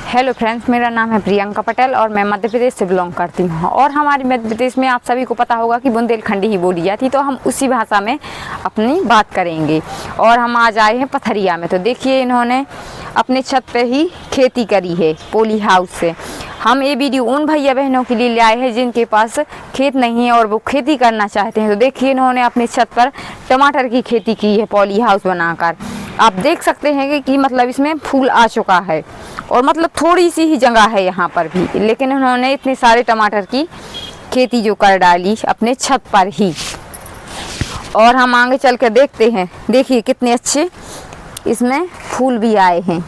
Hello friends, मेरा नाम है प्रियंका पटेल और मैं मध्य प्रदेश से बिलोंग करती हूँ। और हमारे मध्य प्रदेश में आप सभी को पता होगा कि बुंदेलखंडी ही बोली जाती, तो हम उसी भाषा में अपनी बात करेंगे। और हम आज आए हैं पथरिया में। तो देखिए, इन्होंने अपने छत पे ही खेती करी है पॉली हाउस से। हम ये वीडियो उन भैया बहनों के लिए लाए हैं जिनके पास खेत नहीं है और वो खेती करना चाहते हैं। तो देखिए, इन्होंने अपने छत पर टमाटर की खेती की है पॉली हाउस बनाकर। आप देख सकते हैं कि मतलब इसमें फूल आ चुका है और मतलब थोड़ी सी ही जगह है यहाँ पर भी, लेकिन उन्होंने इतने सारे टमाटर की खेती जो कर डाली अपने छत पर ही। और हम आगे चल कर देखते हैं। देखिए कितने अच्छे इसमें फूल भी आए हैं।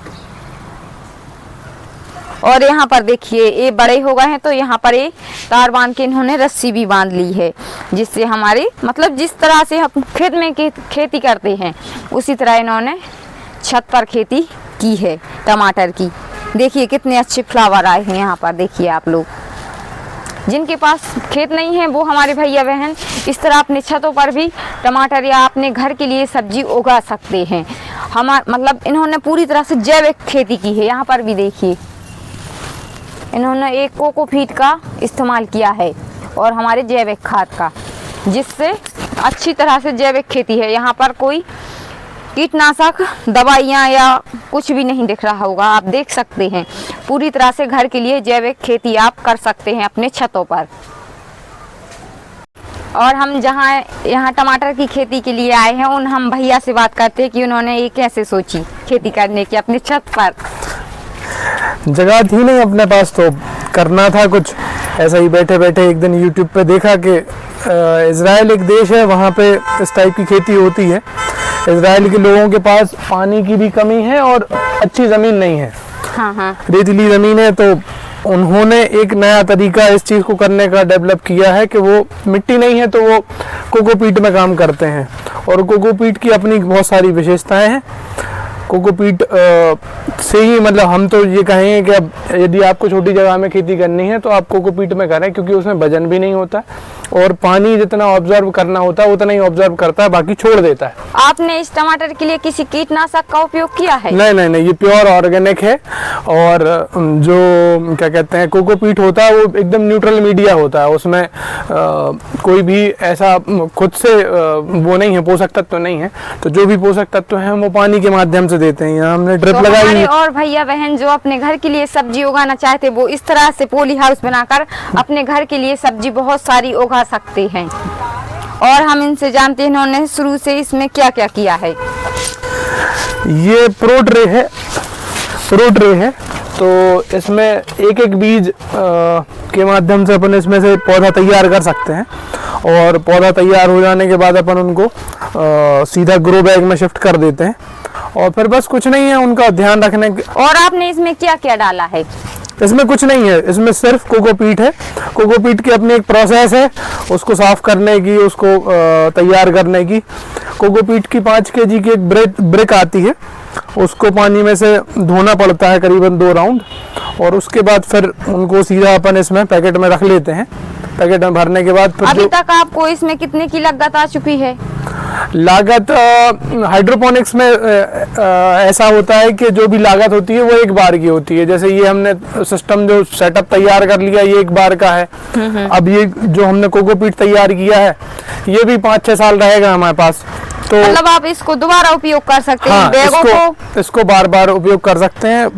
और यहाँ पर देखिए, ये बड़े हो गए हैं तो यहाँ पर ये तार बांध के इन्होंने रस्सी भी बांध ली है, जिससे हमारे मतलब जिस तरह से हम खेत में खेती करते हैं उसी तरह इन्होंने छत पर खेती की है टमाटर की। देखिए कितने अच्छे फ्लावर आए हैं यहाँ पर। देखिए आप लोग जिनके पास खेत नहीं है वो हमारे भैया बहन इस तरह अपने छतों पर भी टमाटर या अपने घर के लिए सब्जी उगा सकते हैं। मतलब इन्होंने पूरी तरह से जैविक खेती की है। यहाँ पर भी देखिए, इन्होंने एक कोकोपीट का इस्तेमाल किया है और हमारे जैविक खाद का, जिससे अच्छी तरह से जैविक खेती है। यहाँ पर कोई कीटनाशक दवाइयाँ या कुछ भी नहीं दिख रहा होगा। आप देख सकते हैं पूरी तरह से घर के लिए जैविक खेती आप कर सकते हैं अपने छतों पर। और हम जहाँ यहाँ टमाटर की खेती के लिए आए हैं उन हम भैया से बात करते हैं कि उन्होंने ये कैसे सोची खेती करने की अपने छत पर। जगह थी नहीं अपने पास तो करना था कुछ ऐसा ही। बैठे बैठे एक दिन यूट्यूब पे देखा कि इज़राइल एक देश है, वहाँ पे इस टाइप की खेती होती है। इज़राइल के लोगों के पास पानी की भी कमी है और अच्छी ज़मीन नहीं है। हाँ। रेतीली ज़मीन है, तो उन्होंने एक नया तरीका इस चीज़ को करने का डेवलप किया है कि वो मिट्टी नहीं है तो वो कोकोपीट में काम करते हैं। और कोकोपीट की अपनी बहुत सारी विशेषताएँ हैं। कोकोपीट से ही मतलब हम तो ये कहेंगे कि अब यदि आपको छोटी जगह में खेती करनी है तो आप कोकोपीट में करें, क्योंकि उसमें वजन भी नहीं होता और पानी जितना ऑब्जर्व करना होता है उतना ही ऑब्जर्व करता है, बाकी छोड़ देता है। आपने इस टमाटर के लिए किसी कीटनाशक का उपयोग किया है? नहीं, ये प्योर ऑर्गेनिक है। और जो क्या कहते हैं कोकोपीट होता है वो एकदम न्यूट्रल मीडिया होता है। उसमें कोई भी ऐसा खुद से वो नहीं है, पोषक तत्व नहीं है। तो जो भी पोषक तत्व है वो पानी के माध्यम से देते हैं। यहाँ हमने ड्रिप लगाई है। और भैया बहन जो अपने घर के लिए सब्जी उगाना चाहते वो इस तरह से पॉली हाउस बनाकर अपने घर के लिए सब्जी बहुत सारी उगा सकते हैं। और हम इनसे जानते हैं इन्होंने शुरू से इसमें क्या क्या किया है। ये प्रो ट्रे है। तो इसमें एक एक बीज के माध्यम से अपन इसमें से पौधा तैयार कर सकते हैं। और पौधा तैयार हो जाने के बाद अपन उनको सीधा ग्रो बैग में शिफ्ट कर देते हैं। और फिर बस कुछ नहीं है उनका ध्यान रखने। और आपने इसमें क्या क्या डाला है? इसमें कुछ नहीं है, इसमें सिर्फ कोकोपीट है। कोकोपीट की अपनी एक प्रोसेस है उसको साफ करने की, उसको तैयार करने की। कोकोपीट की 5 kg की एक ब्रिक आती है, उसको पानी में से धोना पड़ता है करीबन 2 राउंड। और उसके बाद फिर उनको सीधा अपन इसमें पैकेट में रख लेते हैं। पैकेट में भरने के बाद फिर अभी तक आपको इसमें कितने की लागत आ चुकी है? लागत हाइड्रोपोनिक्स में ऐसा होता है कि जो भी लागत होती है वो एक बार की होती है। जैसे ये हमने सिस्टम जो सेटअप तैयार कर लिया ये एक बार का है। अब ये जो हमने कोकोपीट तैयार किया है ये भी 5-6 साल रहेगा हमारे पास। तो मतलब आप इसको दोबारा उपयोग कर सकते हैं। बैगों इसको बार बार उपयोग कर सकते हैं।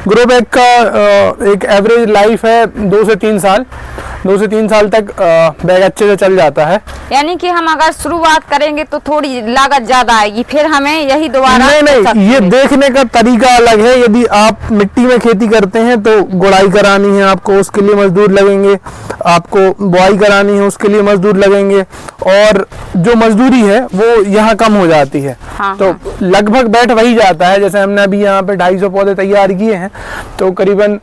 ग्रो बैग का एक एवरेज लाइफ है 2 से 3 साल। 2 से 3 साल तक बैग अच्छे से चल जाता है। यानी कि हम अगर शुरुआत करेंगे तो थोड़ी लागत ज्यादा आएगी, फिर हमें यही दोबारा नहीं, ये देखने का तरीका अलग है। यदि आप मिट्टी में खेती करते हैं तो गुड़ाई करानी है आपको, उसके लिए मजदूर लगेंगे। आपको बुआई करानी है, उसके लिए मजदूर लगेंगे। और जो मजदूरी है वो यहाँ कम हो जाती है। तो लगभग बैठ वही जाता है। जैसे हमने अभी यहाँ पे 250 पौधे तैयार किए हैं तो करीबन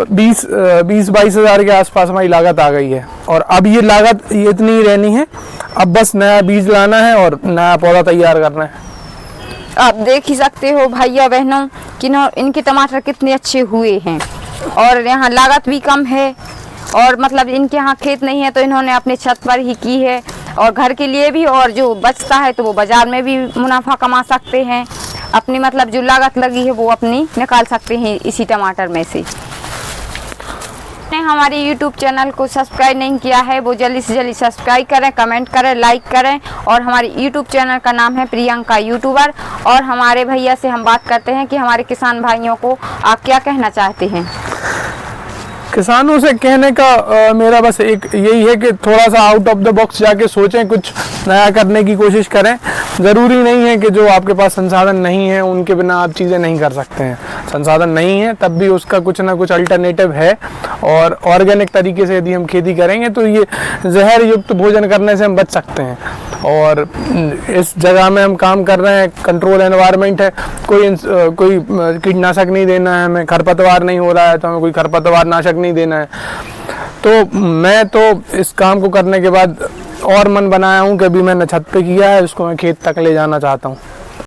20-22 हज़ार के आसपास हमारी लागत आ गई है। और अब ये लागत ये इतनी ही रहनी है। अब बस नया बीज लाना है और नया पौधा तैयार करना है। आप देख ही सकते हो भैया बहनों कि इनके टमाटर कितने अच्छे हुए हैं। और यहाँ लागत भी कम है। और मतलब इनके यहाँ खेत नहीं है तो इन्होंने अपने छत पर ही की है और घर के लिए भी, और जो बचता है तो वो बाजार में भी मुनाफा कमा सकते हैं। अपनी मतलब जो लागत लगी है वो अपनी निकाल सकते हैं इसी टमाटर में से। ने हमारे YouTube चैनल को सब्सक्राइब नहीं किया है वो जल्दी से जल्दी सब्सक्राइब करें, कमेंट करें, लाइक करें। और हमारे YouTube चैनल का नाम है प्रियंका यूट्यूबर। और हमारे भैया से हम बात करते हैं कि हमारे किसान भाइयों को आप क्या कहना चाहते हैं। किसानों से कहने का मेरा बस एक यही है कि थोड़ा सा आउट ऑफ द बॉक्स जाके सोचें, कुछ नया करने की कोशिश करें। ज़रूरी नहीं है कि जो आपके पास संसाधन नहीं है उनके बिना आप चीज़ें नहीं कर सकते हैं। संसाधन नहीं है तब भी उसका कुछ ना कुछ अल्टरनेटिव है। और ऑर्गेनिक तरीके से यदि हम खेती करेंगे तो ये जहर युक्त भोजन करने से हम बच सकते हैं। और इस जगह में हम काम कर रहे हैं, कंट्रोल एनवायरनमेंट है, कोई कीटनाशक नहीं देना है हमें, खरपतवार नहीं हो रहा है तो हमें कोई खरपतवार नाशक नहीं देना है। तो मैं तो इस काम को करने के बाद और मन बनाया हूँ कि अभी मैंने छत पे किया है, इसको मैं खेत तक ले जाना चाहता हूँ।